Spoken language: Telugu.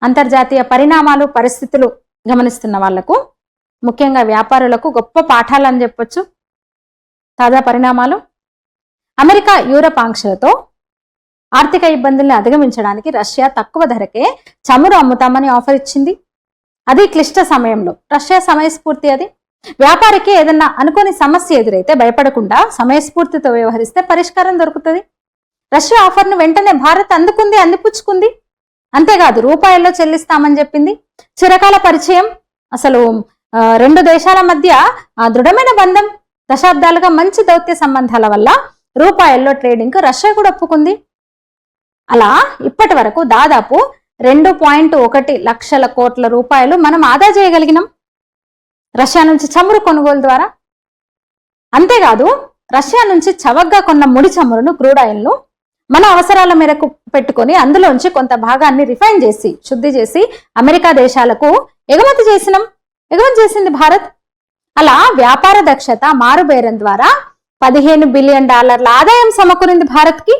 అంతర్జాతీయ పరిణామాలు పరిస్థితులు గమనిస్తున్న వాళ్లకు, ముఖ్యంగా వ్యాపారులకు గొప్ప పాఠాలు అని చెప్పొచ్చు. తాజా పరిణామాలు: అమెరికా యూరప్ ఆంక్షలతో ఆర్థిక ఇబ్బందుల్ని అధిగమించడానికి రష్యా తక్కువ ధరకే చమురు అమ్ముతామని ఆఫర్ ఇచ్చింది. అది క్లిష్ట సమయంలో. రష్యా సమయస్ఫూర్తి అది. వ్యాపారికి ఏదన్నా అనుకోని సమస్య ఎదురైతే భయపడకుండా సమయస్ఫూర్తితో వ్యవహరిస్తే పరిష్కారం దొరుకుతుంది. రష్యా ఆఫర్ను వెంటనే భారత్ అందుకుంది, అందిపుచ్చుకుంది. అంతేకాదు రూపాయల్లో చెల్లిస్తామని చెప్పింది. చిరకాల పరిచయం, అసలు రెండు దేశాల మధ్య దృఢమైన బంధం, దశాబ్దాలుగా మంచి దౌత్య సంబంధాల వల్ల రూపాయల్లో ట్రేడింగ్ కు రష్యా కూడా ఒప్పుకుంది. అలా ఇప్పటి వరకు దాదాపు 2.1 లక్షల కోట్ల రూపాయలు మనం ఆదా చేయగలిగినాం రష్యా నుంచి చమురు కొనుగోలు ద్వారా. అంతేకాదు రష్యా నుంచి చవకగా కొన్న ముడి చమురును, క్రూడ్ ఆయిల్ను మన అవసరాల మేరకు పెట్టుకొని అందులోంచి కొంత భాగాన్ని రిఫైన్ చేసి, శుద్ధి చేసి అమెరికా దేశాలకు ఎగుమతి చేసింది భారత్. అలా వ్యాపార దక్షత, మారుబేరం ద్వారా $15 బిలియన్ ఆదాయం సమకూరింది భారత్కి.